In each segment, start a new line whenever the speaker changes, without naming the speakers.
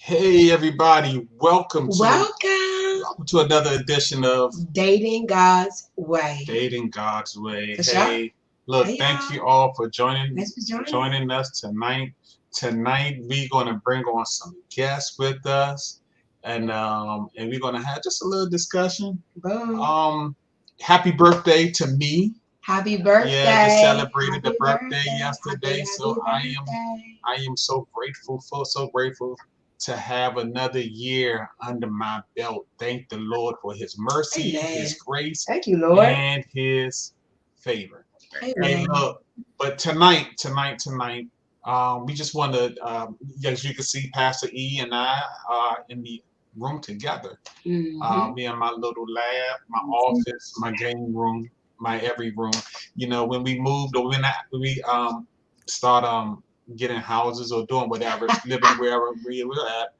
Hey everybody, welcome
Welcome.
to another edition of
Dating God's Way.
Dating God's Way.
For sure.
Hey, look,
Hey,
thank
y'all.
you all for joining
Thanks for joining.
us tonight. Tonight we're gonna bring on some guests with us, and we're gonna have just a little discussion.
Boom.
Happy birthday to me.
Happy birthday.
Yeah, just celebrated the
Happy
birthday yesterday, so
happy
I am so grateful so grateful to have another year under my belt. Thank the Lord for His mercy,
Amen.
His grace,
Thank you, Lord.
and His favor. Hey,
Amen.
look, but tonight, we just want to, as you can see, Pastor E and I are in the room together. Me and my little lab, my office, my game room, my every room. You know, when we moved or when we start getting houses or doing whatever, living wherever we were at,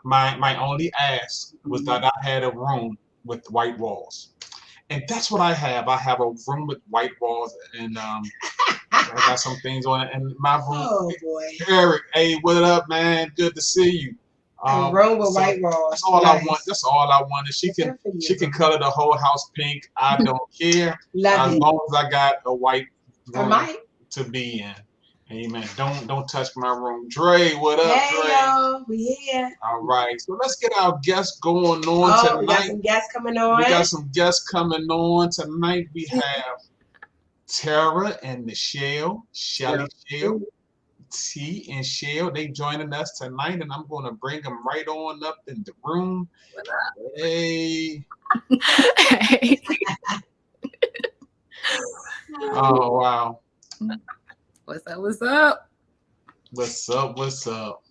my only ask was that I had a room with white walls. And that's what I have. I have a room with white walls, and I got some things on it. And my room.
Oh boy.
Eric, hey, what up, man? Good to see you.
A room with white walls.
That's all
Nice.
I want. That's all I want. And she can color the whole house pink. I don't care.
Love
as
it.
long as I got a white
I
room
might.
to be in. Amen. Don't touch my room. Dre, what up,
Hey,
Dre?
y'all. We here.
All right. So let's get our guests going on
Oh,
tonight.
we got some guests coming on.
We got some guests coming on tonight. We have Tara and Michelle, Shelly Shell, T and Shell. They joining us tonight, and I'm going to bring them right on up in the room. Hey. Oh, wow.
What's up? What's up?
What's up? What's up?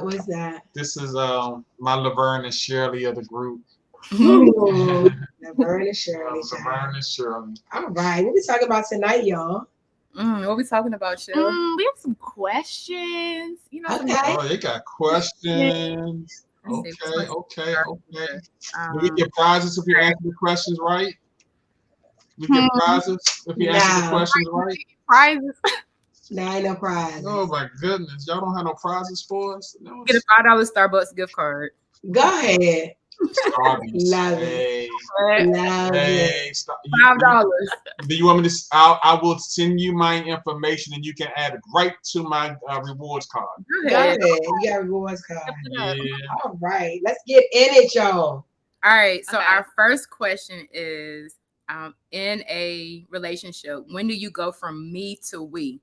What's that?
This is my Laverne and Shirley of the group.
Laverne and Shirley.
Laverne and Shirley.
All right, what we talking about tonight, y'all?
What we talking about, Shirley?
We have some questions. You know,
Okay.
Oh, they got questions. Okay. We get prizes if you answer the questions right. We get prizes if you answer the questions right.
Prizes.
Nah, ain't no prize.
Oh my goodness, y'all don't have no prizes for us. No.
Get a $5 Starbucks gift card.
Go ahead. Love
it.
Love it.
$5.
Do you want me to? I will send you my information, and you can add it right to my rewards card.
Go ahead. You got a rewards card.
Yeah.
All right, let's get in it, y'all.
All right. So our first question is, in a relationship, when do you go from me to we?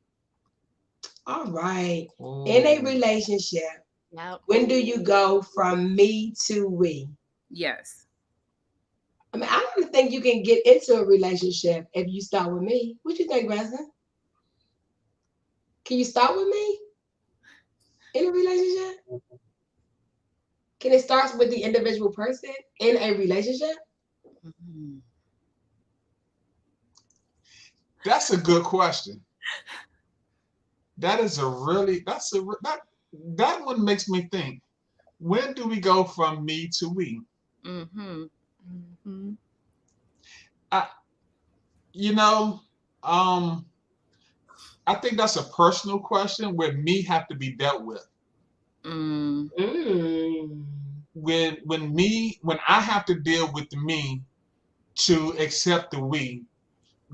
All right. Ooh. In a relationship, when do you go from me to we?
Yes.
I mean, I don't think you can get into a relationship if you start with me. What you think, Preston? Can you start with me in a relationship? Can it start with the individual person in a relationship?
That's a good question. That one makes me think. When do we go from me to we? I think that's a personal question where me have to be dealt with. When I have to deal with the me to accept the we,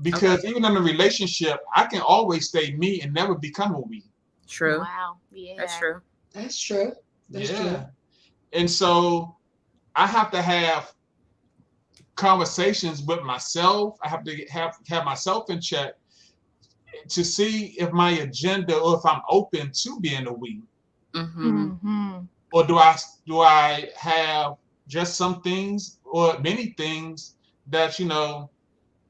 because even in a relationship, I can always stay me and never become a we.
True.
Wow. Yeah.
That's true.
That's true. That's true.
And so I have to have conversations with myself. I have to have myself in check to see if my agenda or if I'm open to being a we. Or do I have just some things or many things that,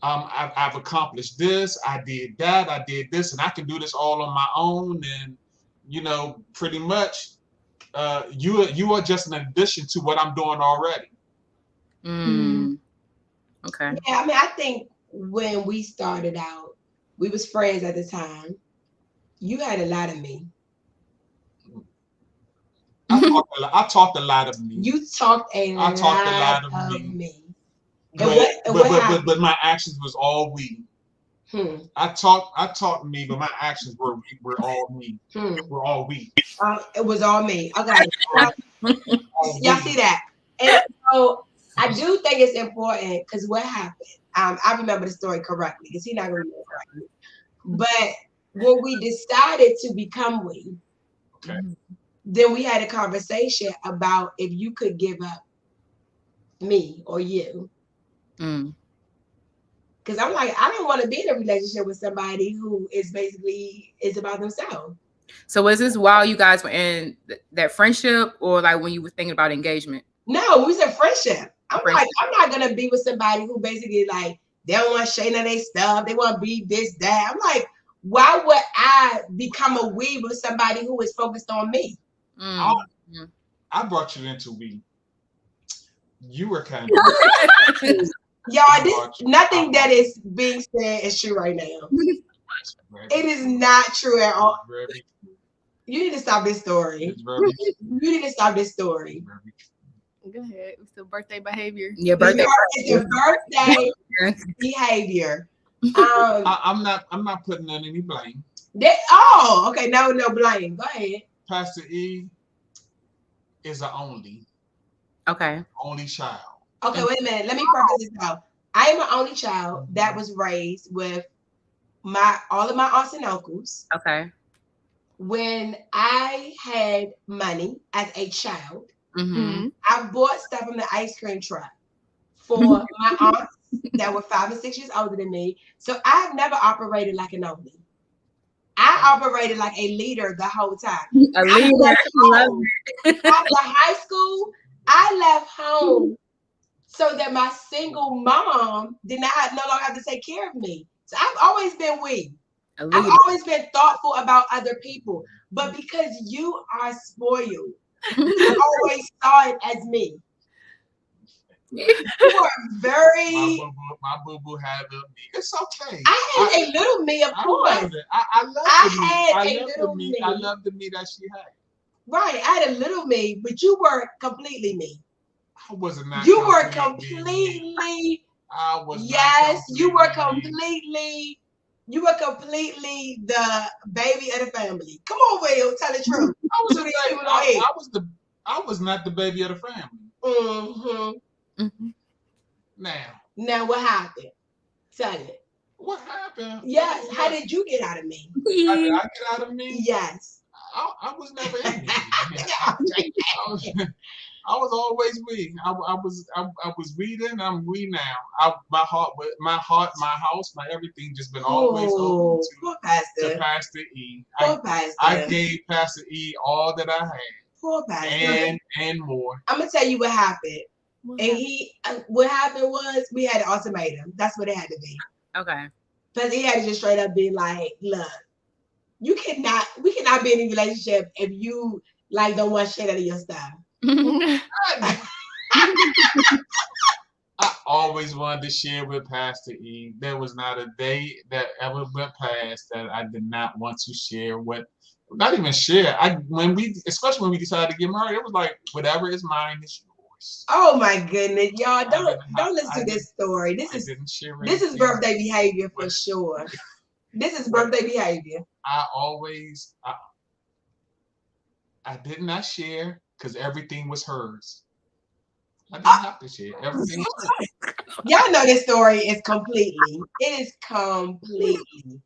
I've accomplished this, I did that, I did this, and I can do this all on my own. And, pretty much you are just an addition to what I'm doing already.
Okay.
Yeah, I mean, I think when we started out, we was friends at the time. You had a lot of me.
I talked a lot of me.
You talked a lot of me.
But my actions was all we. I talked me, but my actions were all me. We're all we.
It was all me. Okay. Y'all see that? And so I do think it's important because what happened? I remember the story correctly because he's not going to remember correctly. But when we decided to become we,
okay,
then we had a conversation about if you could give up me or you. Because I'm like, I don't want to be in a relationship with somebody who is about themselves.
So was this while you guys were in that friendship, or like when you were thinking about engagement?
No, we said friendship. I'm not gonna be with somebody who basically like they don't want to share none of their stuff. They want to be this, that. I'm like, why would I become a we with somebody who is focused on me?
I brought you into we. You were kind of
y'all. Nothing that is being said is true right now. It is not true at all. You need to stop this story. You need to stop this story.
Go ahead. It's the birthday behavior.
Yeah, birthday.
It's your birthday behavior.
I'm not putting on any blame.
Okay. No blame. Go ahead.
Pastor E is an only child.
Okay, wait a minute. Let me preface this out. I am an only child that was raised with all of my aunts and uncles.
Okay.
When I had money as a child, I bought stuff from the ice cream truck for my aunts that were 5 and 6 years older than me. So I have never operated like an only. I operated like a leader the whole time.
A leader.
After high school, I left home so that my single mom no longer have to take care of me. So I've always been weak. I've always been thoughtful about other people. But because you are spoiled, you always saw it as me. You are very.
My boo-boo had a little me. It's okay.
I had a little me, of course.
I love it. I love the me that she had.
Right. I had a little me, but you were completely me.
I wasn't that.
You were completely.
I was.
Yes, you were completely. You were completely the baby of the family. Come on, Will, tell the truth.
I was not the baby of the family.
Now what happened? Tell it.
What happened?
Yes. How did you get out of me?
How did I get out of me?
Yes.
I was never in me. I was always we. I was we then. I'm we now. My heart, my house, my everything just been always open to Pastor E. I gave Pastor E all that I had.
Poor Pastor.
And more.
I'm gonna tell you what happened. What happened was we had an ultimatum. That's what it had to be.
Okay.
Because he had to just straight up be like, look, we cannot be in a relationship if you like don't want shit out of your stuff.
I always wanted to share with Pastor E. There was not a day that ever went past that I did not want to share not even share. Especially when we decided to get married, it was like whatever is mine is yours.
Oh my goodness, y'all don't listen to this story. This is birthday behavior for sure. This is birthday behavior.
I did not share because everything was hers. I didn't have to share. Everything was hers.
Y'all know this story is completely. It is completely.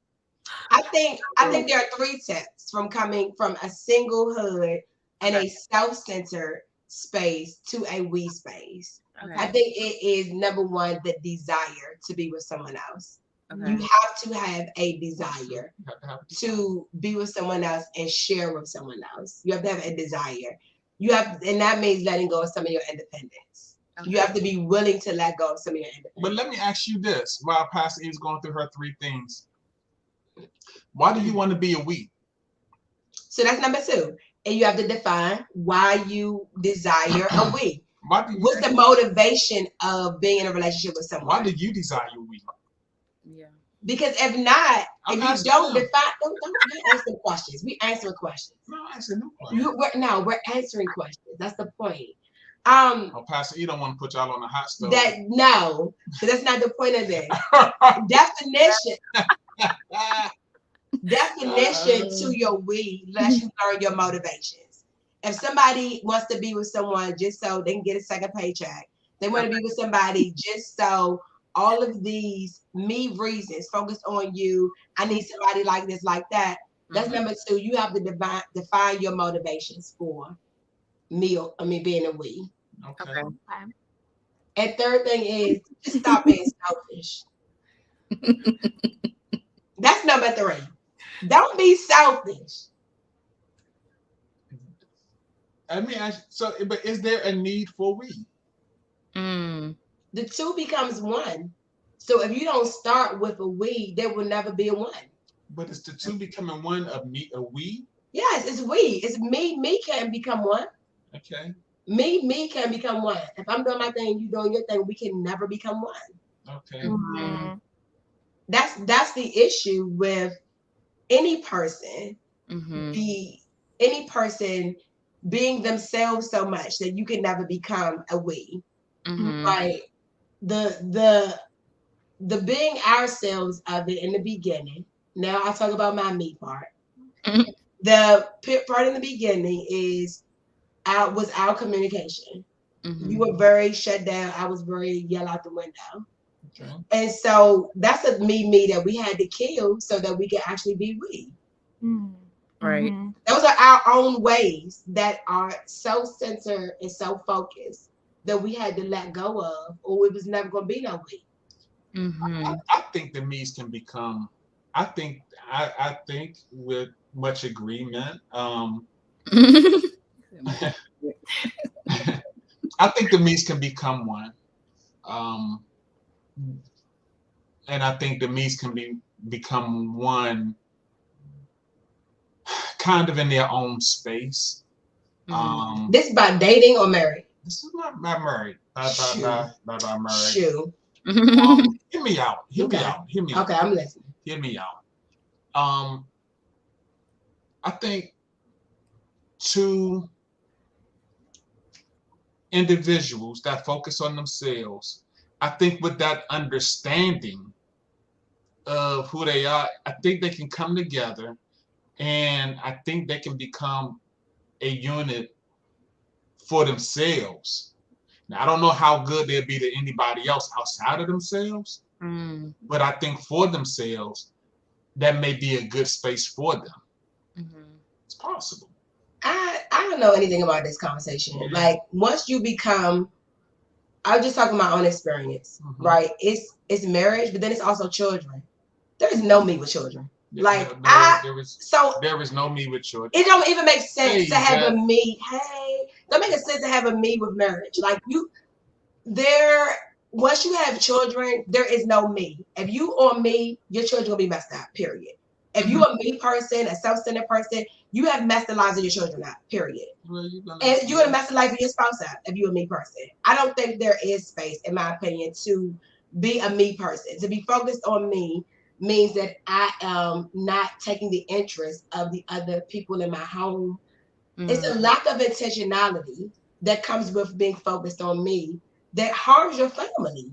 I think there are 3 tips from coming from a singlehood and a self-centered space to a we space. Okay. I think it is number 1, the desire to be with someone else. Okay. You have to have a desire to be with someone else and share with someone else. You have to have a desire. And that means letting go of some of your independence. Okay. You have to be willing to let go of some of your independence.
But let me ask you this: while Pastor E is going through her 3 things, why do you want to be a we?
So that's number 2. And you have to define why you desire a we. What's the motivation of being in a relationship with someone?
Why do you desire we?
Yeah. Because if not, if you don't define, don't answer questions. We answer questions.
No, answer no questions.
We're answering questions. That's the point.
Oh, Pastor E don't want to put y'all on the hot stove.
No, because that's not the point of this. Definition to your we lets you learn your motivations. If somebody wants to be with someone just so they can get a second paycheck, they want to be with somebody just so all of these me reasons focused on you. I need somebody like this, like that. That's number two. You have to define your motivations for being a we.
Okay.
And third thing is just stop being selfish. That's number three. Don't be selfish.
I mean, but is there a need for we?
The two becomes one. So if you don't start with a we, there will never be a one.
But it's the two becoming one of me, a we?
Yes, it's we. It's me. Me can become one.
Okay.
Me can become one. If I'm doing my thing, you doing your thing, we can never become one.
Okay.
That's the issue with any person. Any person being themselves so much that you can never become a we. Right. The being ourselves of it in the beginning. Now I talk about my me part. The part in the beginning was our communication. You were very shut down. I was very yell out the window. Okay. And so that's a me that we had to kill so that we could actually be we.
Right.
Those are our own ways that are so centered and so focused that we had to let go of, or it was never going to be no we.
I think the me's can become. I think with much agreement. I think the me's can become one. And I think the me's can become one kind of in their own space.
This by dating or married?
This is not married. Bye married.
Shoot.
Hear me out. Hear me out.
Okay, I'm listening.
Hear me out. I think two individuals that focus on themselves, I think with that understanding of who they are, I think they can come together and I think they can become a unit for themselves. Now, I don't know how good they'll be to anybody else outside of themselves, but I think for themselves, that may be a good space for them. It's possible.
I don't know anything about this conversation. Like once you become, I'm just talking my own experience, right? It's marriage, but then it's also children. There's no me with children. There is no me with children. It don't even make sense to have a me. Don't make sense to have a me with marriage. Like once you have children, there is no me. If you or me, your children will be messed up, period. If you a me person, a self-centered person, you have messed the lives of your children up, period. And you're gonna mess the life of your spouse up if you're a me person. I don't think there is space, in my opinion, to be a me person. To be focused on me means that I am not taking the interest of the other people in my home. It's a lack of intentionality that comes with being focused on me that harms your family.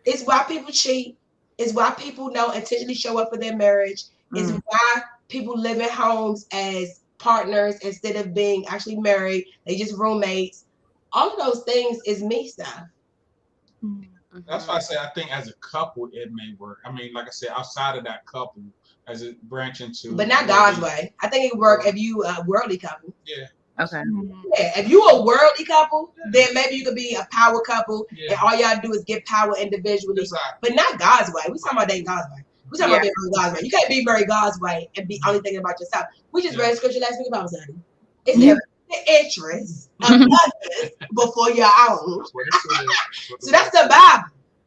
It's why people cheat. It's why people don't intentionally show up for their marriage. It's why people live in homes as partners instead of being actually married. They just roommates. All of those things is me stuff.
That's why I say I think as a couple it may work. I mean, like I said, outside of that couple, as it branch into.
But not God's way. I think it would work if you a worldly couple.
Yeah.
Okay.
Yeah, if you a worldly couple, then maybe you could be a power couple, and all y'all do is get power individually. But not God's way. We talking about dating God's way. We talking about being married God's way. You can't be married God's way and be only thinking about yourself. We just read scripture last week about study. It's the interest of others before your own. So that's the Bible.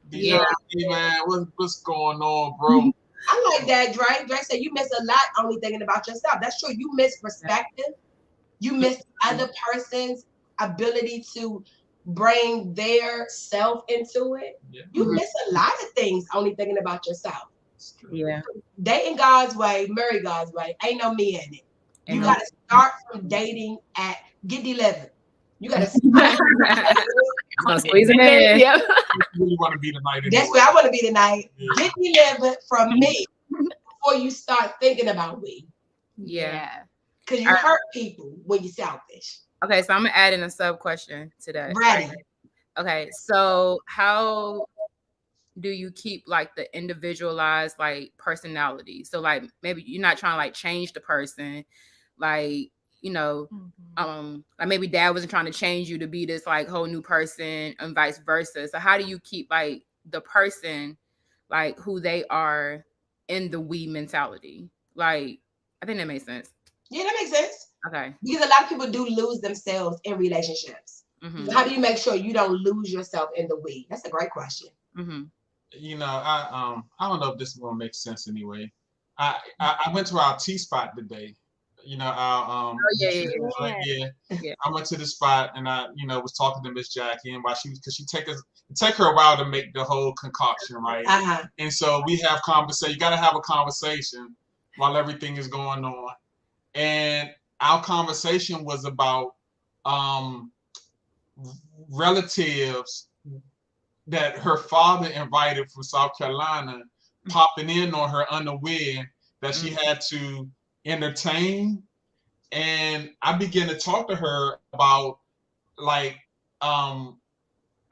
Yeah, man, what's going on, bro?
I like that, Drake. Drake said you miss a lot only thinking about yourself. That's true. You miss perspective. You miss the other person's ability to bring their self into it. Yeah. You miss a lot of things only thinking about yourself.
Yeah.
Dating God's way, marry God's way. Ain't no me in it. You got to start from dating at get delivered. You gotta
squeeze it in.
Yeah.
You really want to be tonight.
That's where I want to be tonight.
Yeah.
Get me there from me before you start thinking about we.
Yeah.
Because you hurt people when you're selfish.
Okay, so I'm gonna add in a sub question to that.
Ready.
Okay, so how do you keep like the individualized like personality? So like maybe you're not trying to like change the person, like like maybe dad wasn't trying to change you to be this like whole new person and vice versa. So how do you keep like the person like who they are in the we mentality? Like I think that makes sense.
Yeah, that makes sense.
Okay.
Because a lot of people do lose themselves in relationships.
Mm-hmm.
So how do you make sure you don't lose yourself in the we? That's a great question.
Mm-hmm.
I don't know if this will make sense anyway. I went to our tea spot today. Our I went to the spot and I was talking to Miss Jackie, and while because she take her a while to make the whole concoction, right?
Uh-huh.
And so we have conversation. You got to have a conversation while everything is going on. And our conversation was about relatives that her father invited from South Carolina, popping in on her unaware that she had to entertain. And I began to talk to her about like I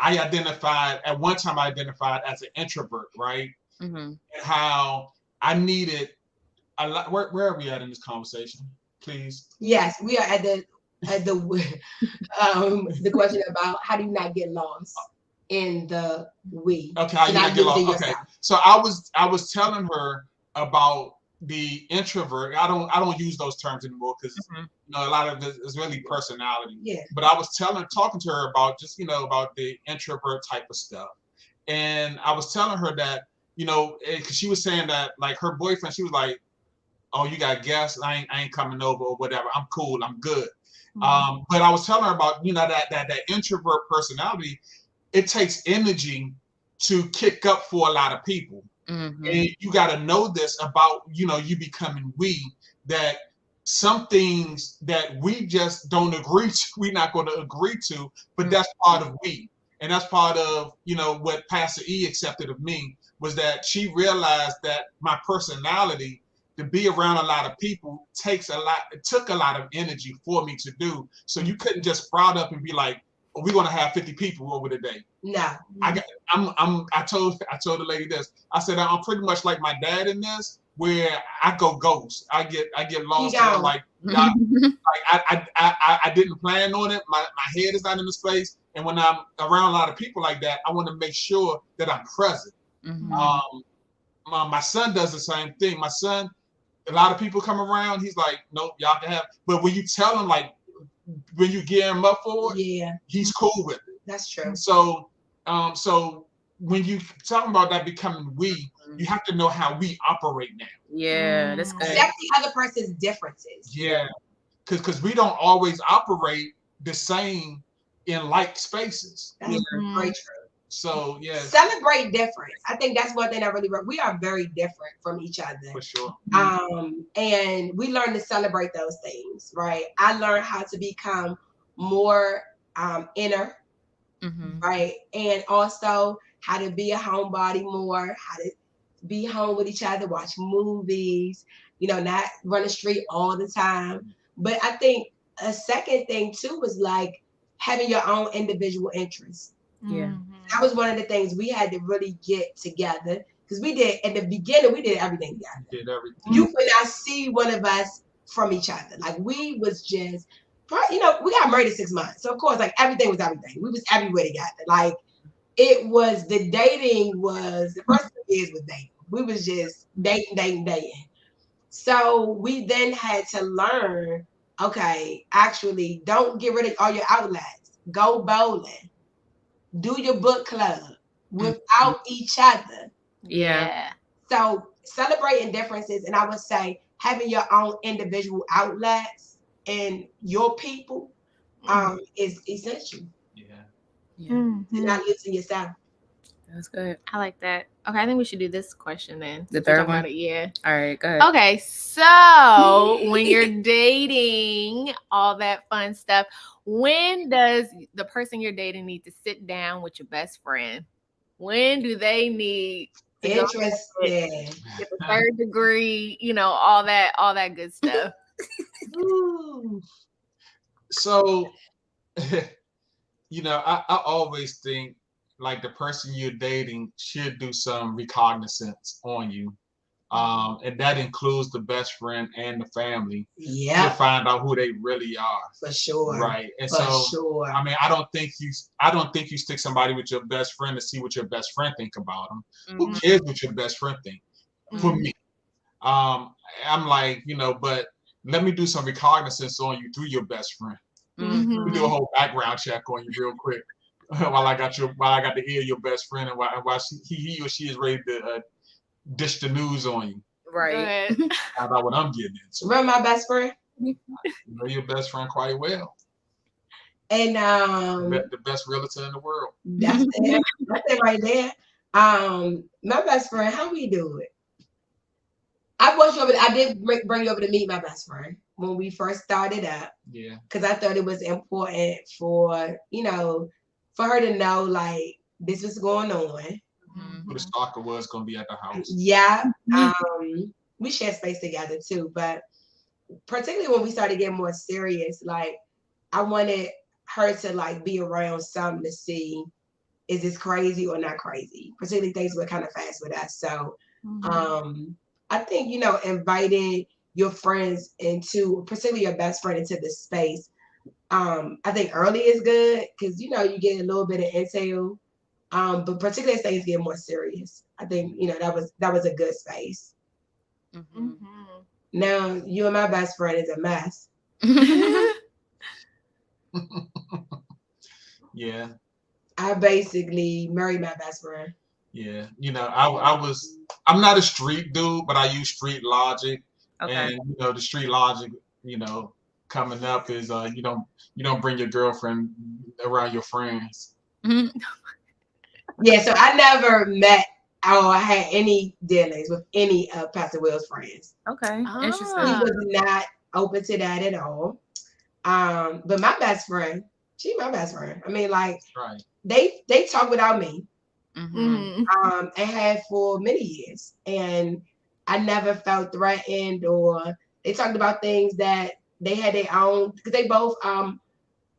identified as an introvert, right?
Mm-hmm.
And how I needed a lot. Where are we at in this conversation, please?
Yes, we are at the question about how do you not get lost in the we.
Okay, how you not get lost. Okay, so I was telling her about the introvert. I don't use those terms anymore because a lot of it is really personality.
Yeah.
But I was talking to her about just about the introvert type of stuff, and I was telling her that because she was saying that like her boyfriend, she was like, "Oh, you got guests? I ain't coming over or whatever. I'm cool. I'm good." Mm-hmm. But I was telling her about that introvert personality. It takes energy to kick up for a lot of people. Mm-hmm. And you got to know this about, you becoming we, that some things that we just don't agree to, we're not going to agree to, but that's part of we. And that's part of, what Pastor E accepted of me, was that she realized that my personality to be around a lot of people it took a lot of energy for me to do. So you couldn't just sprout up and be like, we're gonna have 50 people over the day.
No.
I told the lady this. I said I'm pretty much like my dad in this, where I go ghost. I get lost. I didn't plan on it. My head is not in the space. And when I'm around a lot of people like that, I want to make sure that I'm present. Mm-hmm. My son does the same thing. My son, a lot of people come around. He's like, nope, y'all can have. But when you tell him like, when you gear him up for it, he's cool with it.
That's true.
So when you talking about that becoming we, you have to know how we operate now.
Yeah, that's good.
Accept the other person's differences.
Yeah, because we don't always operate the same in like spaces.
That's very true.
So
celebrate difference. I think that's one thing that really works. We are very different from each other.
For sure.
And we learn to celebrate those things, right? I learned how to become more inner, right? And also how to be a homebody more, how to be home with each other, watch movies, not run the street all the time. But I think a second thing too was like having your own individual interests.
Yeah.
That was one of the things we had to really get together, because we did at the beginning, we did everything together.
Did everything.
You could not see one of us from each other. Like we was just, we got married in 6 months. So of course, like everything was everything. We was everywhere together. Like it was, the dating was, the first 2 years was dating. We was just dating. So we then had to learn, okay, actually don't get rid of all your outlets. Go bowling. Do your book club without each other.
Yeah.
So celebrating differences, and I would say having your own individual outlets and your people is essential.
Yeah.
You're not losing yourself.
That's good.
I like that. Okay, I think we should do this question then.
The third one?
Yeah.
All right, go ahead.
Okay, so when you're dating, all that fun stuff, when does the person you're dating need to sit down with your best friend? When do they need to
Interesting.
get the third degree, all that good stuff?
So, I always think like the person you're dating should do some recognizance on you. And that includes the best friend and the family.
Yeah.
To find out who they really are.
For sure.
Right. And
For sure.
I mean, I don't think you stick somebody with your best friend to see what your best friend think about them. Who cares what your best friend think? For me. I'm like, but let me do some recognizance on you through your best friend. We do a whole background check on you real quick while I got the ear of your best friend and while he or she is ready to dish the news on you.
Right.
How about what I'm getting into?
Remember my best friend?
You know your best friend quite well.
And
the best realtor in the world.
That's it. That's it right there. My best friend, how we do it? I did bring you over to meet my best friend when we first started up.
Yeah.
Because I thought it was important for her to know like this was going on.
Who the stalker was going to be at the house.
Yeah. We share space together too, but particularly when we started getting more serious, like I wanted her to like be around something to see, is this crazy or not crazy? Particularly things were kind of fast with us. So I think, inviting your friends into, particularly your best friend, into this space, I think early is good because, you get a little bit of intel. But particularly as things get more serious, I think, that was a good space. Now, you and my best friend is a mess.
Yeah.
I basically married my best friend.
Yeah. I'm not a street dude, but I use street logic. Okay. And, the street logic, coming up is you don't bring your girlfriend around your friends.
Yeah, so I never met or had any dealings with any of Pastor Will's friends.
Okay, interesting.
He was not open to that at all. But my best friend, she's my best friend. I mean, like,
right.
They talk without me, and had for many years, and I never felt threatened, or they talked about things that they had their own, because they both,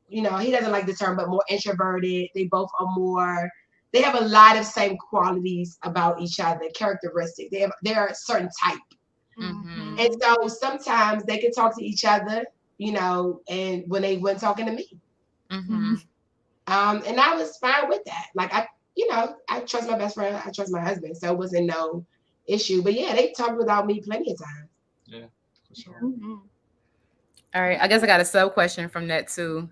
he doesn't like the term, but more introverted. They both are more. They have a lot of same qualities about each other, characteristics. They're a certain type. And so sometimes they can talk to each other, and when they weren't talking to me. And I was fine with that. Like I trust my best friend, I trust my husband. So it wasn't no issue. But yeah, they talked without me plenty of times.
Yeah, for sure.
All right. I guess I got a sub question from that too.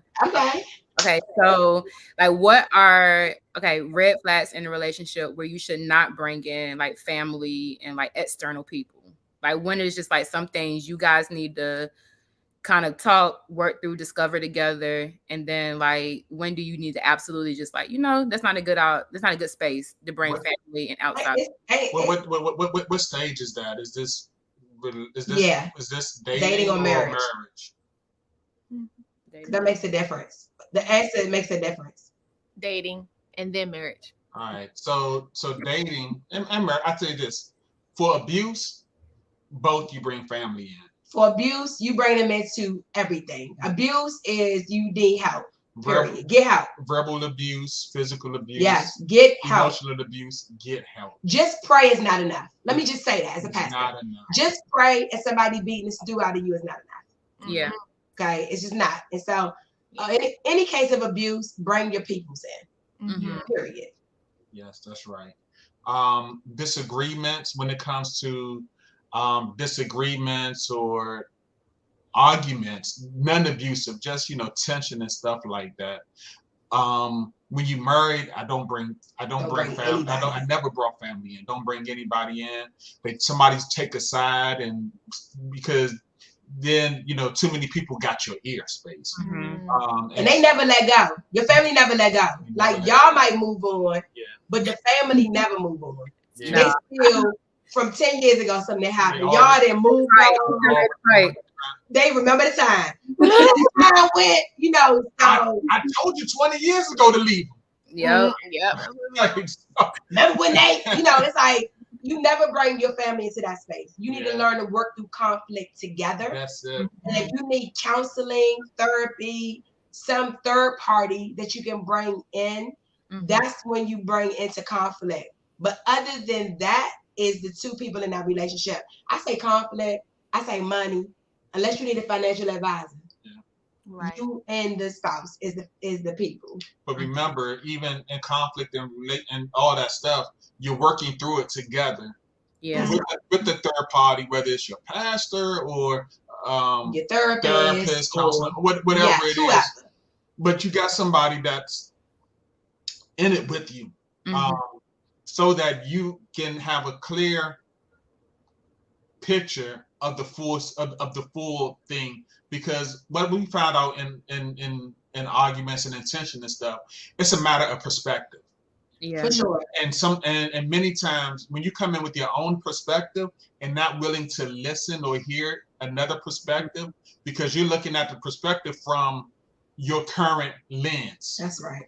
Okay,
so like what are red flags in a relationship where you should not bring in like family and like external people? Like when it's just like some things you guys need to kind of talk, work through, discover together, and then like when do you need to absolutely just like, that's not a good space to bring family and outside.
What stage is that? Is this dating or marriage?
That makes a difference. The answer makes a difference.
Dating and then marriage.
All right. So dating and marriage, I tell you this. For abuse, both you bring family in.
For abuse, you bring them into everything. Abuse is you need help. Period. Get help.
Verbal abuse, physical abuse.
Yes, get help.
Emotional abuse, get help.
Just pray is not enough. Let me just say that as a pastor.
Not enough.
Just pray and somebody beating the stew out of you is not enough.
Yeah.
Okay, it's just not. And so in any case of abuse, bring your peoples in. Period.
Yes, that's right. Disagreements when it comes to disagreements or arguments, non-abusive, just tension and stuff like that. When you married, I don't bring family. I never brought family in. Don't bring anybody in. Somebody's take a side, and because then too many people got your ear space.
And they never let go. Your family never let go. Like y'all might move on.
Yeah.
but the family never move on.
Yeah.
They still from 10 years ago something that happened.
Yeah,
Y'all didn't move on.
Right.
They remember the time. The time went, you know. So
I told you 20 years ago to leave them.
Yep.
remember when they, you know, it's like you never bring your family into that space. You need to
Yeah.
learn to work through conflict together.
That's it.
And if you need counseling, therapy, some third party that you can bring in, that's when you bring into conflict. But other than that, is the two people in that relationship. I say conflict, I say money, unless you need a financial advisor.
Right.
You and the spouse is the people.
But remember, even in conflict and all that stuff, you're working through it together.
Yeah.
With the third party, whether it's your pastor or
your therapist,
counselor, whatever it
whoever.
is. But you got somebody that's in it with you, so that you can have a clear picture of the full thing. Because what we found out in arguments and intention and stuff, it's a matter of perspective.
Yeah.
For sure.
And many times when you come in with your own perspective and not willing to listen or hear another perspective, because you're looking at the perspective from your current lens.
That's right.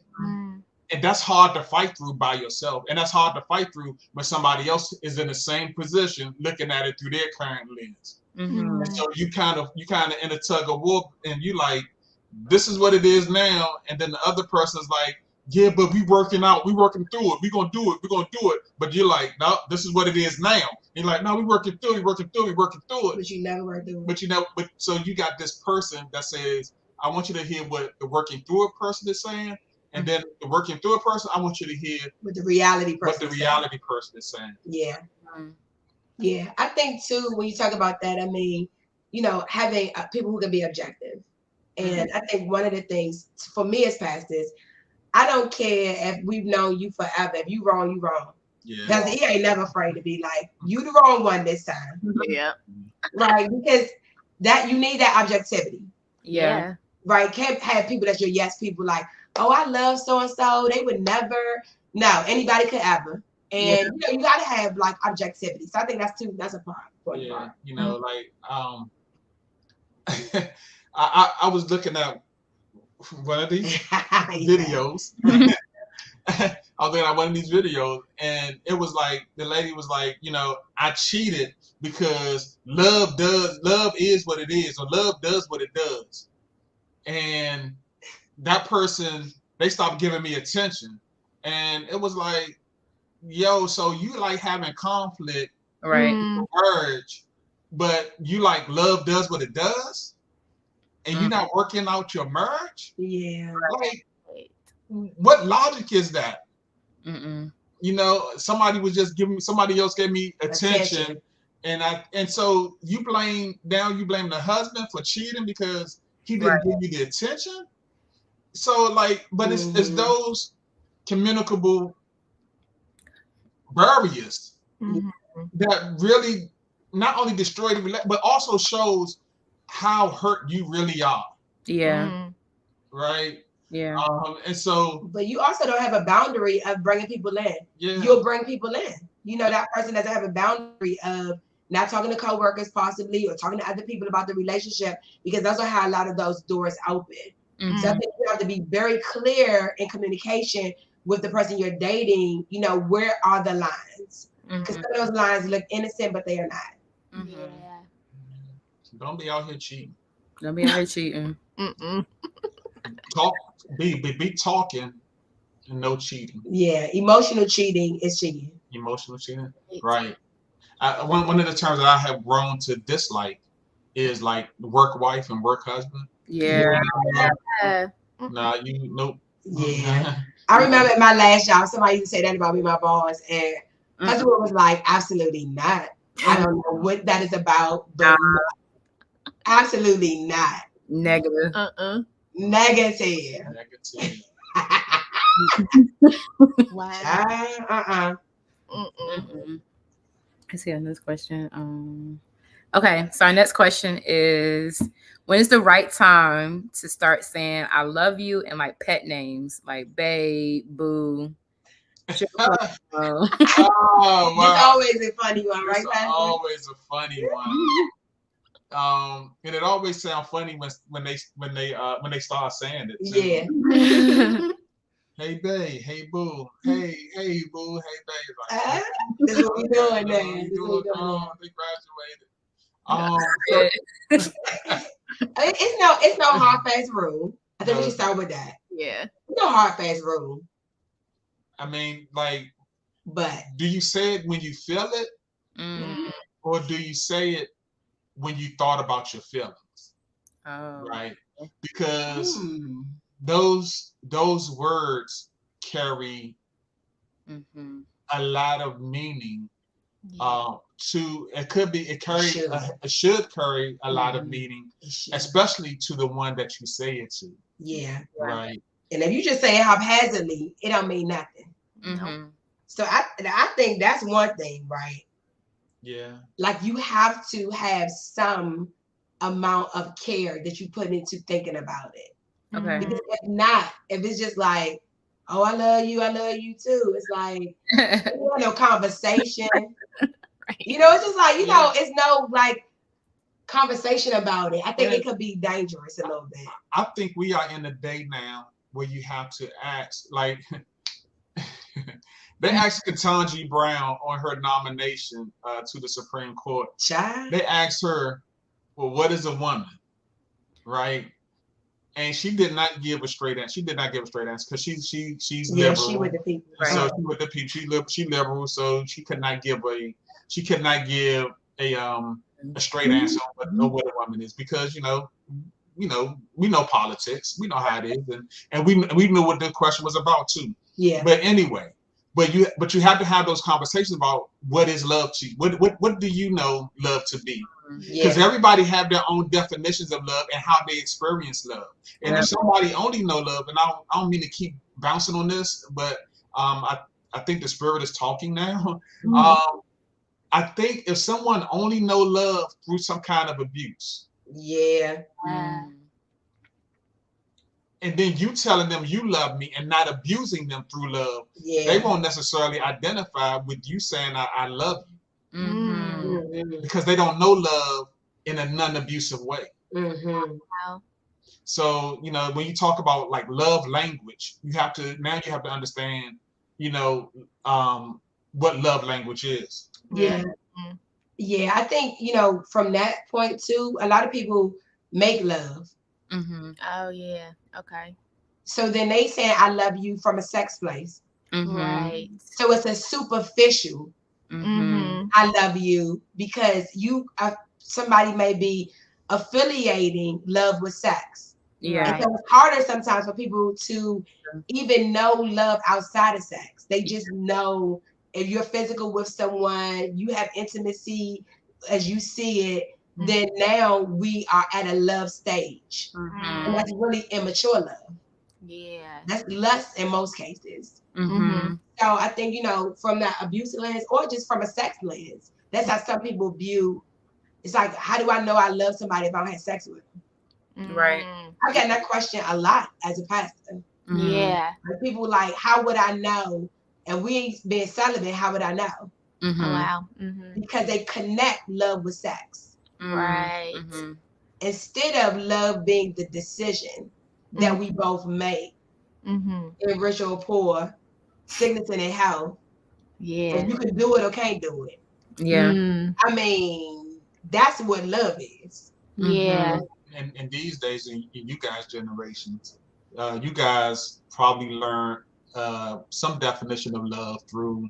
And that's hard to fight through by yourself. And that's hard to fight through when somebody else is in the same position looking at it through their current lens. And so you kind of in a tug of war, and you like, this is what it is now. And then the other person's like, yeah, but we working through it. We're gonna do it. But you're like, no, this is what it is now. And you're like, no, we're working through it.
But you never work through it.
But so you got this person that says, I want you to hear what the working through it person is saying. And then the working through it person, I want you to hear
what the reality person
is saying.
Yeah. Yeah. I think too, when you talk about that, I mean, you know, having people who can be objective. And I think one of the things for me as pastors, I don't care if we've known you forever. If you wrong, you wrong.
Yeah.
Because he ain't never afraid to be like, you the wrong one this time.
Yeah.
Right. Because that you need that objectivity.
Yeah.
Right. Can't have people that's your yes people like, oh, I love so-and-so. They would never. No, anybody could ever. And you know, you gotta have like objectivity. So I think that's a part.
Yeah. You know, like I was looking at one of these videos. I was looking at one of these videos, and it was like the lady was like, you know, I cheated because love is what it is, or love does what it does. And that person, they stopped giving me attention. And it was like, yo, so you like having conflict,
right?
Urge, but you like love does what it does, and you're not working out your merge.
Yeah.
Like, what logic is that? You know, somebody else gave me attention. And so you blame the husband for cheating because he didn't give you the attention. So like, but it's those communicable barriers that really not only destroy the relationship, but also shows how hurt you really are.
Yeah.
Right.
Yeah.
And so,
but you also don't have a boundary of bringing people in.
Yeah.
You'll bring people in. You know, that person doesn't have a boundary of not talking to coworkers possibly, or talking to other people about the relationship, because those are how a lot of those doors open. So I think you have to be very clear in communication with the person you're dating. You know, where are the lines? Because some of those lines look innocent, but they are not.
Yeah.
Don't be out here cheating.
Don't be out here cheating.
Be talking and no cheating.
Yeah, emotional cheating is cheating.
Emotional cheating, right? One of the terms that I have grown to dislike is like work wife and work husband.
Yeah.
Nah, nope.
Yeah. I remember at my last job, somebody used to say that about me, my boss, and husband was like, absolutely not. I don't know what that is about, but absolutely not.
Negative.
Negative.
Wow.
Let's see our next question. Okay, so our next question is, when is the right time to start saying I love you and like pet names like babe, boo?
Oh
It's
wow.
always a funny one, right,
It's
Pastor?
always a funny one. And it always sounds funny when they start saying it too.
Yeah.
Hey babe, hey boo, hey boo, hey babe. Like,
This is what we doing now.
you
This is what we
doing?
doing now.
They graduated.
I mean, it's no hard fast rule. I think we
No.
should start with that.
Yeah.
No hard fast rule.
I mean, like,
But
do you say it when you feel it, or do you say it when you thought about your feelings?
Oh.
Right? Because those words carry a lot of meaning. It should carry a lot of meaning, especially to the one that you say it to.
Yeah.
Right.
And if you just say it haphazardly, it don't mean nothing. So I think that's one thing, right?
Yeah.
Like you have to have some amount of care that you put into thinking about it.
Okay.
Because if it's just like, oh, I love you too. It's like no conversation.
Right.
You know, it's just like, you know, it's no like conversation about it. I think it could be dangerous a little bit.
I think we are in a day now where you have to ask, like, they asked Ketanji Brown on her nomination to the Supreme Court.
Child.
They asked her, well, what is a woman? Right? And she did not give a straight answer. She did not give a straight answer because she's liberal.
She with the people.
Right. So she with the people. She liberal, so she could not give a straight answer on what a woman is, because you know we know politics. We know how it is, and we knew what the question was about too.
Yeah.
But anyway, but you have to have those conversations about what is love to you. What do you know love to be? Because everybody have their own definitions of love and how they experience love. And if somebody only know love, and I don't mean to keep bouncing on this, but I think the spirit is talking now. I think if someone only know love through some kind of abuse, and then you telling them you love me and not abusing them through love, they won't necessarily identify with you saying I love you. Because they don't know love in a non-abusive way.
Wow.
So, you know, when you talk about like love language, you have to understand, you know, what love language is.
Yeah. Yeah, I think, you know, from that point too, a lot of people make love.
Oh yeah. Okay.
So then they saying I love you from a sex place.
Right.
So it's a superficial I love you, because somebody may be affiliating love with sex.
Yeah.
And so it's harder sometimes for people to even know love outside of sex. They just know if you're physical with someone, you have intimacy as you see it, then now we are at a love stage. And that's really immature love.
Yeah.
That's lust in most cases. So I think, you know, from that abuse lens or just from a sex lens, that's how some people view. It's like, how do I know I love somebody if I don't have sex with them?
Right.
I get that question a lot as a pastor.
Yeah.
Like people like, how would I know? And we ain't been celibate, how would I know?
Oh, wow.
Because they connect love with sex.
Right.
Instead of love being the decision that we both make in rich or poor, sickness and in health.
Yeah.
And you can do it or can't do it.
Yeah.
I mean, that's what love is.
Yeah.
And these days, in you guys' generations, you guys probably learned some definition of love through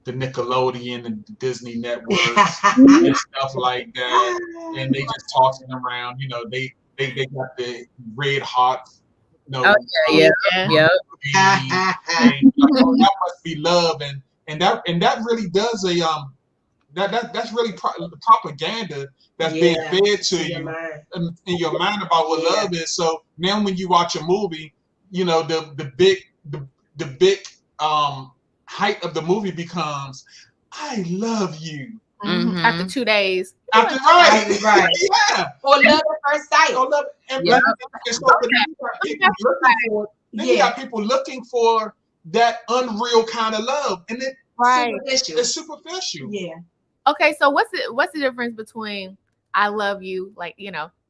the Nickelodeon and the Disney networks and stuff like that. And they just tossing around, you know, they got the red hot, you know,
yeah.
And, that must be love, and that really does that's really propaganda that's being fed to you in your mind about what love is. So now when you watch a movie, you know, the big height of the movie becomes, I love you.
After 2 days.
After right. Yeah.
Or love at first sight.
Or love, and so you got people looking for that unreal kind of love, and
Superficial.
it's superficial.
Yeah.
Okay, so what's the difference between I love you, like,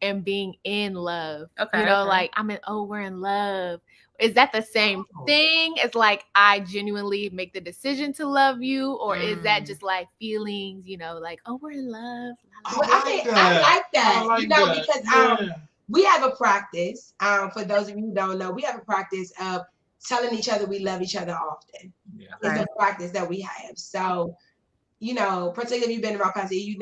and being in love?
Okay.
Like we're in love. Is that the same thing as like I genuinely make the decision to love you, or is that just like feelings, like, oh, we're in love?
I like that. Because we have a practice. For those of you who don't know, we have a practice of telling each other we love each other often.
Yeah.
It's a practice that we have. So, particularly if you've been around Pastor E,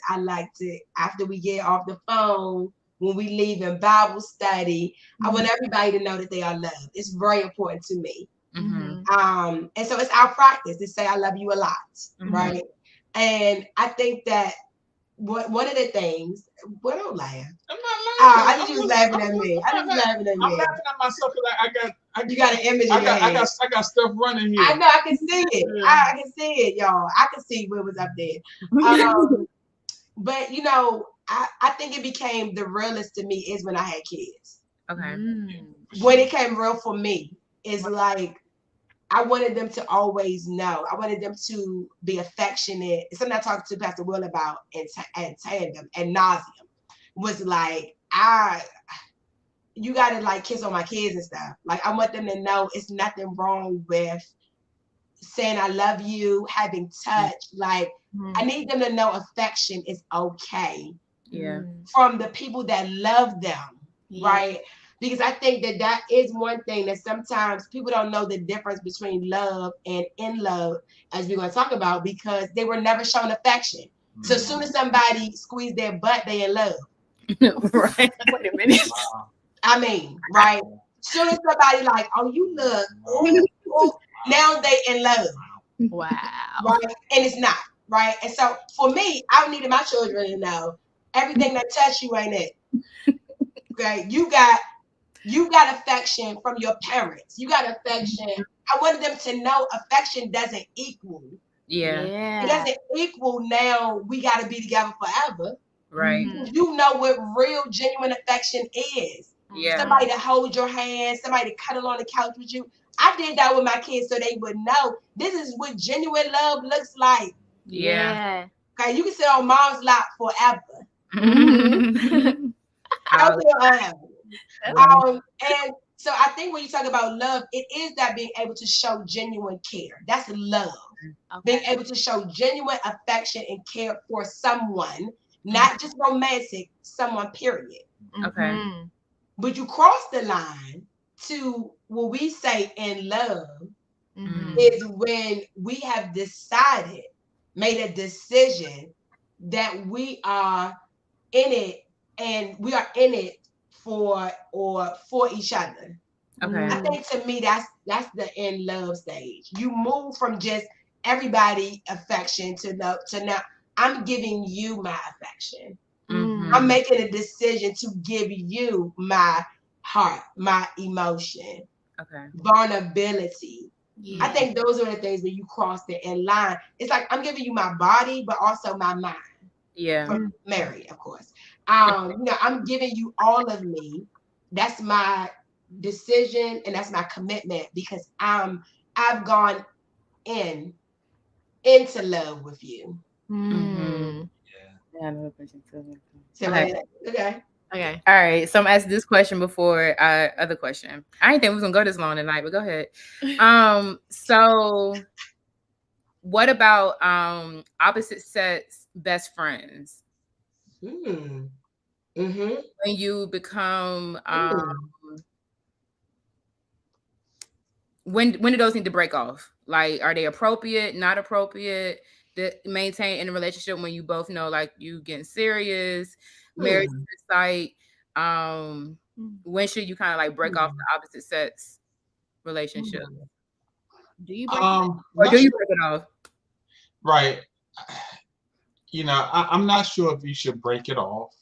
I like to, after we get off the phone, when we leave in Bible study, I want everybody to know that they are loved. It's very important to me.
Mm-hmm.
And so it's our practice to say I love you a lot, right? And I think that one of the things, don't laugh.
I'm not laughing.
I think you was laughing at me.
I'm laughing at myself because
you got an image in your head.
I got stuff running here.
I know, I can see it. I can see it, y'all. I can see what was up there. But I think it became the realest to me is when I had kids.
Okay.
When it came real for me, is like I wanted them to always know. I wanted them to be affectionate. Something I talked to Pastor Will about in tandem and nauseum was like, you gotta like kiss on my kids and stuff. Like I want them to know it's nothing wrong with saying I love you, having touch. Like I need them to know affection is okay.
Yeah.
From the people that love them, right? Because I think that is one thing that sometimes people don't know the difference between love and in love, as we're going to talk about, because they were never shown affection. So as soon as somebody squeezed their butt, they in love.
Right. Wait a minute.
I mean, right? As soon as somebody like, oh, you look, ooh, now they in love.
Wow.
Right? And it's not, right? And so for me, I needed my children to know everything that touch you ain't it. Okay, you got affection from your parents. You got affection. I wanted them to know affection doesn't equal.
Yeah.
It doesn't equal now we got to be together forever.
Right.
You know what real, genuine affection is.
Yeah.
Somebody to hold your hand, somebody to cuddle on the couch with you. I did that with my kids so they would know this is what genuine love looks like.
Yeah.
Okay, you can sit on mom's lap forever. And so I think when you talk about love, it is that being able to show genuine care. That's love. Okay. Being able to show genuine affection and care for someone, not just romantic, someone, period.
Okay.
But you cross the line to what we say in love is when we have made a decision that we are in it and we are in it for each other.
Okay.
I think to me that's the in love stage. You move from just everybody affection to now I'm giving you my affection. I'm making a decision to give you my heart, my emotion, vulnerability. I think those are the things when you cross the in line. It's like I'm giving you my body, but also my mind.
Yeah.
From Mary, of course. I'm giving you all of me. That's my decision and that's my commitment because I've gone into love with you.
Yeah, another question too.
Okay.
All right. So I'm asking this question before other question. I didn't think we was gonna go this long tonight, but go ahead. So what about opposite sex best friends?
When
you become when do those need to break off? Like, are they appropriate, not appropriate to maintain in a relationship when you both know like you getting serious, marriage sight? When should you kind of like break off the opposite sex relationship?
Do you break
it off?
Right. I'm not sure if you should break it off.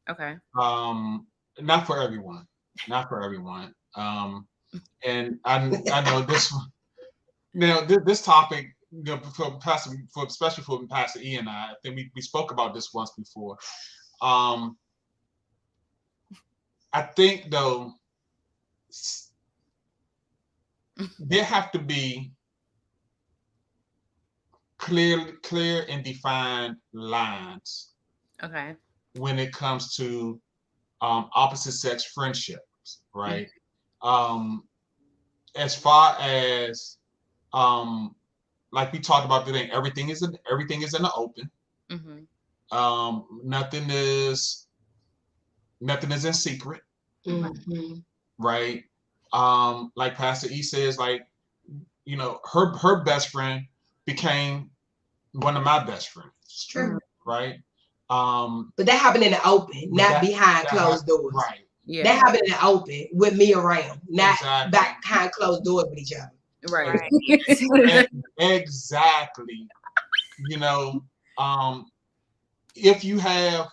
Okay.
Not for everyone. Not for everyone. And I know this one. Now this topic, especially for Pastor E and I think we spoke about this once before. I think though, there have to be clear and defined lines.
Okay.
When it comes to opposite sex friendships, right? As far as like we talked about today, everything is in the open. Nothing is in secret, right? Like Pastor E says, like, you know, her best friend became one of my best friends.
It's true,
right?
But that happened in the open, not behind closed doors.
Right.
Yeah.
That happened in the open with me around, not
Exactly.
back behind closed doors with each other.
Right.
Exactly. You know, if you have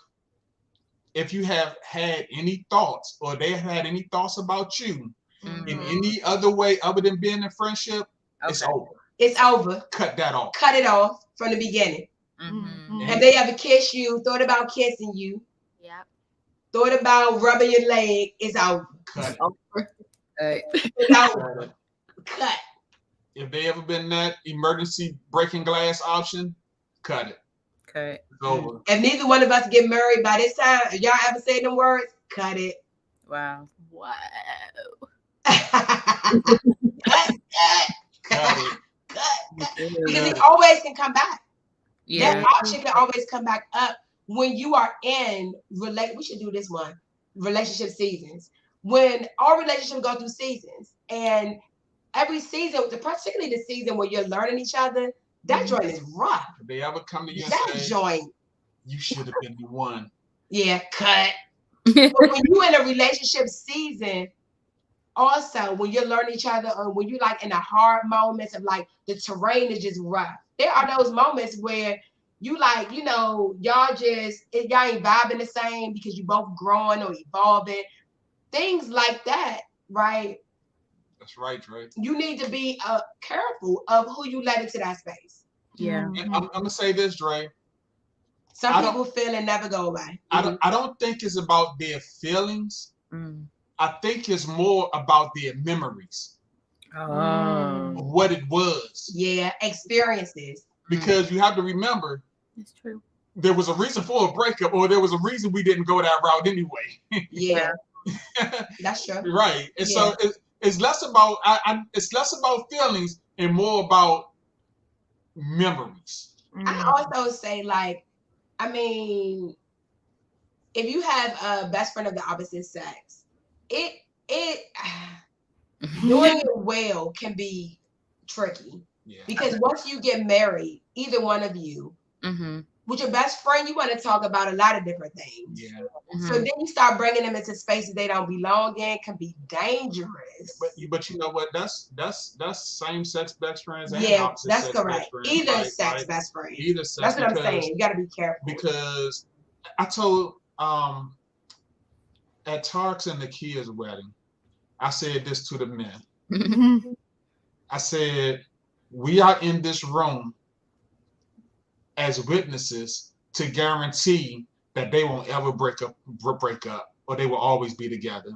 had any thoughts, or they have had any thoughts about you in any other way other than being in friendship, it's over.
It's over.
Cut that off.
Cut it off from the beginning. Have they ever kissed you? Thought about kissing you?
Yeah.
Thought about rubbing your leg? It's over.
Cut
it. It's over. Cut.
If they ever been that emergency breaking glass option, cut it.
Okay.
It's over.
If neither one of us get married by this time, if y'all ever say them words, cut it.
Wow.
Cut it. Because it always can come back.
Yeah.
That option can always come back up when you are in we should do this one. Relationship seasons. When our relationship go through seasons, and every season, particularly the season where you're learning each other, that joint is rough.
If they ever come to you and
that
say,
joint,
you should have been the one.
Yeah, cut. But when you're in a relationship season, also when you're learning each other, or when you're like in the hard moments of like the terrain is just rough, there are those moments where you like, you know, y'all ain't vibing the same because you both growing or evolving, things like that, right?
That's right, Dre.
You need to be careful of who you let into that space.
Yeah.
And I'm gonna say this, Dre.
Some people feel and never go away.
I don't think it's about their feelings. I think it's more about their memories. Of what it was.
Yeah, experiences.
Because you have to remember,
it's true.
There was a reason for a breakup, or there was a reason we didn't go that route anyway.
Yeah, that's true.
Right, and so it's less about it's less about feelings and more about memories.
I also say, like, I mean, if you have a best friend of the opposite sex, it doing it well can be tricky. Yeah. Because once you get married, either one of you, with your best friend, you want to talk about a lot of different things.
Yeah.
So then you start bringing them into spaces they don't belong in, can be dangerous.
But you know what? That's same sex best friends. And
yeah, that's correct. Either sex best friend.
Either sex.
That's what I'm saying. You got to be careful.
Because I told at Tarks and Nakia's wedding, I said this to the men. I said, we are in this room as witnesses to guarantee that they won't ever break up, or they will always be together.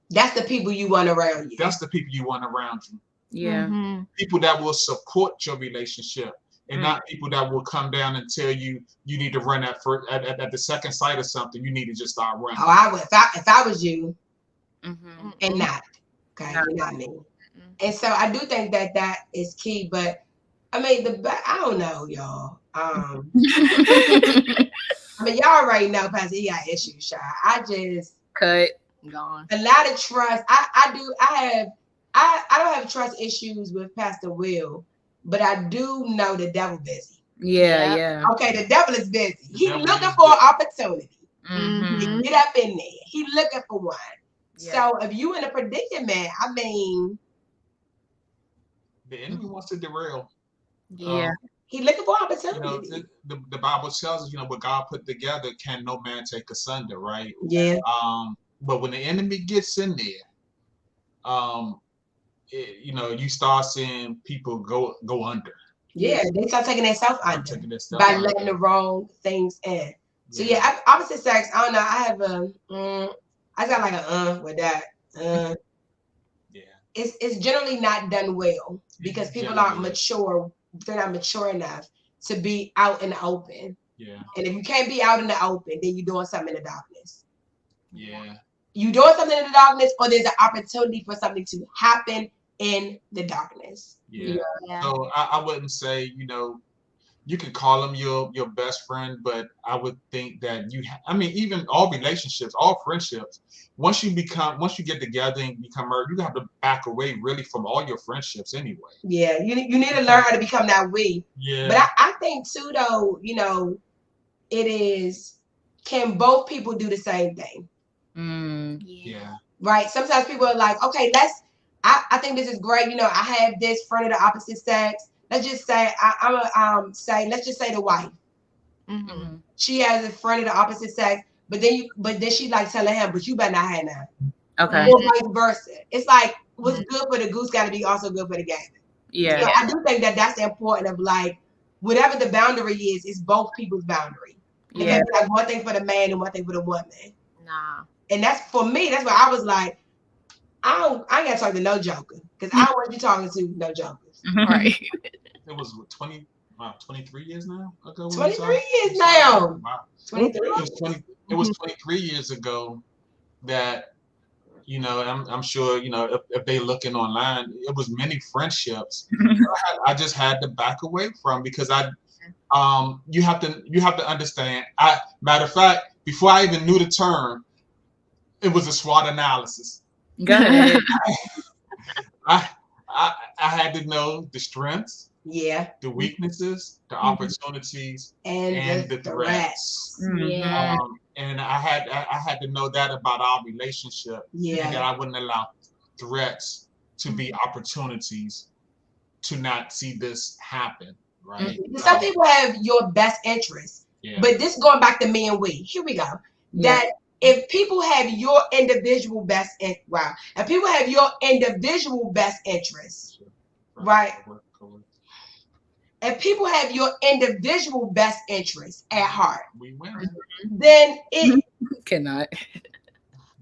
That's the people you want around you.
That's the people you want around you.
Yeah.
People that will support your relationship, and not people that will come down and tell you you need to run at the second sight of something. You need to just start running.
Oh, I would if I was you, and not not me. And so I do think that is key. But I mean, I don't know, y'all. I mean, y'all already know Pastor E got issues, Shy. I just
gone.
A lot of trust. I don't have trust issues with Pastor Will, but I do know the devil busy.
Yeah.
Okay, the devil is busy. He's looking for an opportunity to get up in there. He's looking for one. Yeah. So if you in a predicament, I mean,
the enemy wants to derail.
Yeah.
He's looking for opportunity.
You know, the Bible tells us, you know, what God put together can no man take asunder, right?
Yeah.
But when the enemy gets in there, you know, you start seeing people go under.
Yeah, they start taking themselves under by letting the wrong things in. So yeah, opposite sex. I don't know. I have I got like with that.
Yeah.
it's generally not done well because people aren't mature. They're not mature enough to be out in the open.
Yeah.
And if you can't be out in the open, then you're doing something in the darkness.
Yeah.
You're doing something in the darkness, or there's an opportunity for something to happen in the darkness.
Yeah. So I wouldn't say, you know, you can call them your best friend, but I would think that even all relationships, all friendships, once you get together and become married, you have to back away really from all your friendships anyway.
Yeah, you need to learn how to become that we.
Yeah.
But I think too, though, you know, it is, can both people do the same thing?
Yeah.
Right. Sometimes people are like, okay, I think this is great. You know, I have this friend of the opposite sex. Let's just say let's just say the wife.
Mm-hmm.
She has a friend of the opposite sex, but then she like telling him, but you better not have none.
Okay.
Or vice versa. It's like what's good for the goose got to be also good for the gander.
Yeah.
So I do think that that's important of like whatever the boundary is, it's both people's boundary.
Yeah.
Like one thing for the man and one thing for the woman.
Nah.
And that's for me. That's why I was like, I ain't gotta talk to no joker because I don't want you talking to no jokers.
Right.
It was 23 years now ago.
23 years now.
Wow.
23.
It was 23 years ago that, you know, I'm sure, you know, if they looking online, it was many friendships I just had to back away from because you have to understand. Matter of fact, before I even knew the term, it was a SWOT analysis.
Go ahead.
I had to know the strengths,
the
weaknesses, the opportunities, and the threats.
Yeah.
And I had to know that about our relationship.
Yeah.
And that I wouldn't allow threats to be opportunities to not see this happen. Right.
Some people have your best interest.
Yeah.
But this going back to me and we. Here we go.
Yeah.
That if people have your individual best if people have your individual best interests, right? If people have your individual best interests at heart,
we win.
Then it
cannot.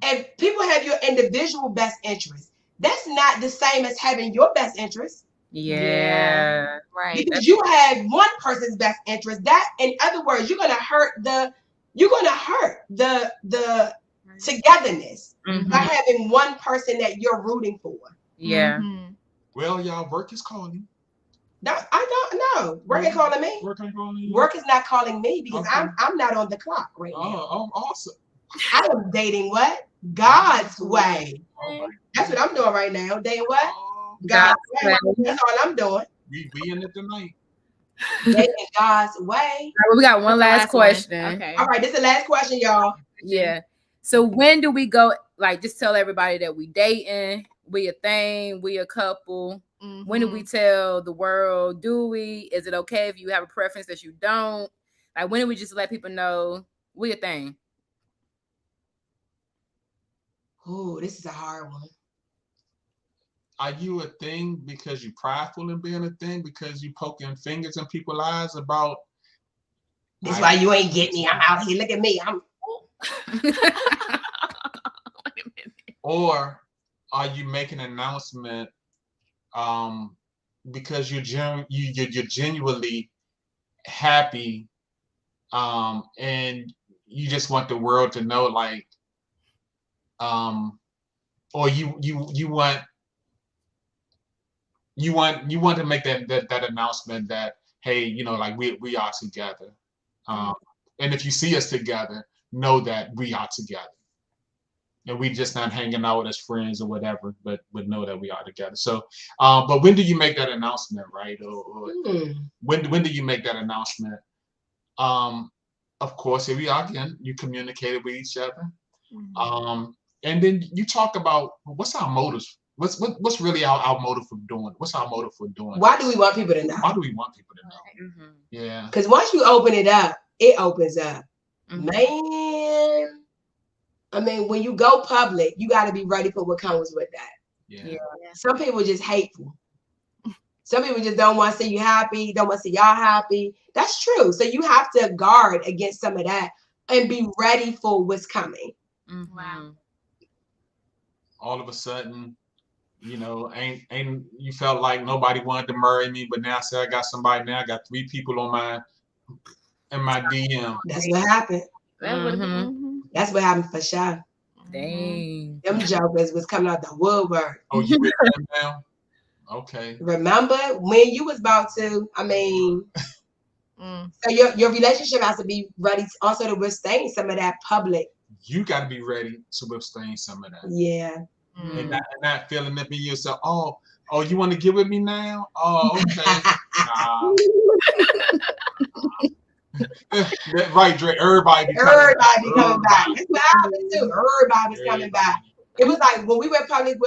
If people have your individual best interests, that's not the same as having your best interest.
Yeah.
Right.
Because you have one person's best interest. That, in other words, you're gonna hurt the togetherness by having one person that you're rooting for.
Yeah.
Well, y'all, work is calling.
No, I don't know. Work ain't calling me.
Work ain't calling you.
Work is not calling me because
Okay.
I'm not on the clock right now.
Oh, awesome.
I am dating what? God's way.
Oh,
That's what I'm doing right now. Dating what?
oh,
God's way. That's all I'm doing.
we in it tonight.
Dating God's way.
All right, we got one last question.
Okay.
All right, this is the last question, y'all.
Yeah. So when do we go? Like, just tell everybody that we dating, we a thing, we a couple. When do we tell the world? Do we? Is it okay if you have a preference that you don't? Like, when do we just let people know we a thing?
Oh, this is a hard one.
Are you a thing because you prideful in being a thing? Because you poking fingers in people's eyes about?
That's why you ain't getting me. I'm out here. Look at me.
Or are you making an announcement because you're genuinely happy and you just want the world to know, like, or you want to make that announcement that, hey, you know, like we are together, and if you see us together, know that we are together. And we just not hanging out as friends or whatever, but know that we are together. So, but when do you make that announcement, right? Or when do you make that announcement? Of course, here we are again. You communicated with each other, and then you talk about what's our motives. What's really our motive for doing? What's our motive for doing?
Why do we want people to know?
Why do we want people to know? Yeah.
Because once you open it up, it opens up, man. I mean, when you go public, you got to be ready for what comes with that.
Yeah.
Some people just hateful. Some people just don't want to see you happy, don't want to see y'all happy. That's true. So you have to guard against some of that and be ready for what's coming.
Wow.
All of a sudden, you know, ain't you felt like nobody wanted to marry me, but now I said I got somebody. Now I got 3 people in my DM.
That's what happened.
Mm-hmm.
That's what happened for sure.
Dang.
Them jokers was coming out the woodwork.
Oh, you with them now? Okay.
Remember when you was about to? I mean, so your relationship has to be ready also to withstand some of that public.
You got to be ready to withstand some of that.
Yeah.
And not feeling it in yourself. Oh, you want to get with me now? Oh, okay. Right, Dre. Everybody be coming back.
That's what happened too. Everybody was coming back. It was like when we went public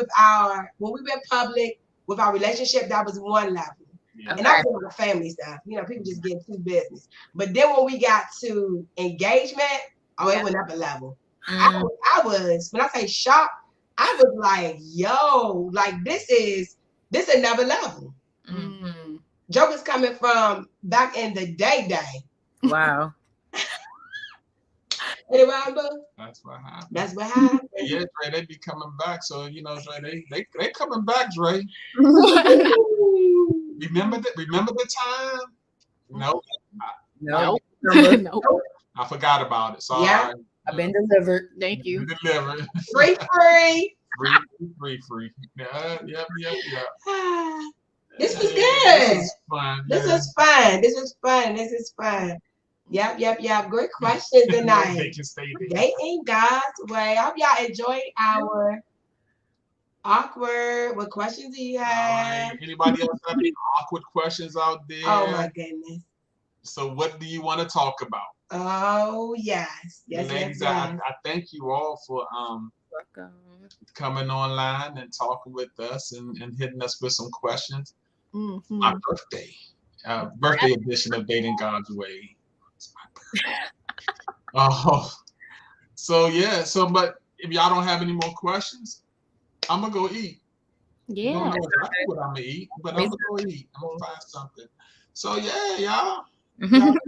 with our relationship, that was one level. Yeah. And that was the family stuff. You know, people just get too business. But then when we got to engagement, it went up a level. I was, when I say shocked, I was like, yo, like this is another level.
Mm-hmm.
Jokers coming from back in the day.
Wow.
That's what happened. Yeah, Dre, they be coming back. So, you know, Dre, they coming back, Dre. Remember the time? No. I forgot about it. Sorry.
Yeah.
I've been delivered.
Thank you.
Delivered.
Free.
Free. Yeah.
This was good.
This was
fun. Yep. Great questions tonight. Dating God's way. I hope y'all enjoyed our awkward. What questions do you have?
Right. Anybody else have any awkward questions out there?
Oh my goodness.
So what do you want to talk about?
Oh yes.
Ladies, I thank you all for coming online and talking with us and hitting us with some questions.
Mm-hmm.
My birthday edition of Dating God's Way. It's my birthday. But if y'all don't have any more questions, I'm gonna go eat.
Yeah.
I don't know exactly what I'm gonna eat, but I'm gonna go eat. I'm gonna find something. So yeah, y'all good?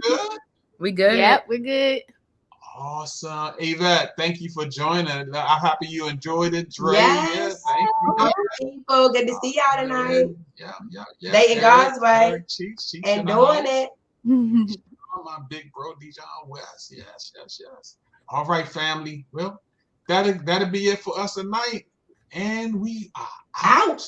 We good?
Yep, we're good.
Awesome. Yvette, thank you for joining. I'm happy you enjoyed it. Dre,
yes.
Thank you.
People, good to see y'all tonight.
Yeah.
Dating God's way.
Cheeks,
and doing it.
My big bro, Dijon West. Yes. All right, family. Well, that'll be it for us tonight. And we are out.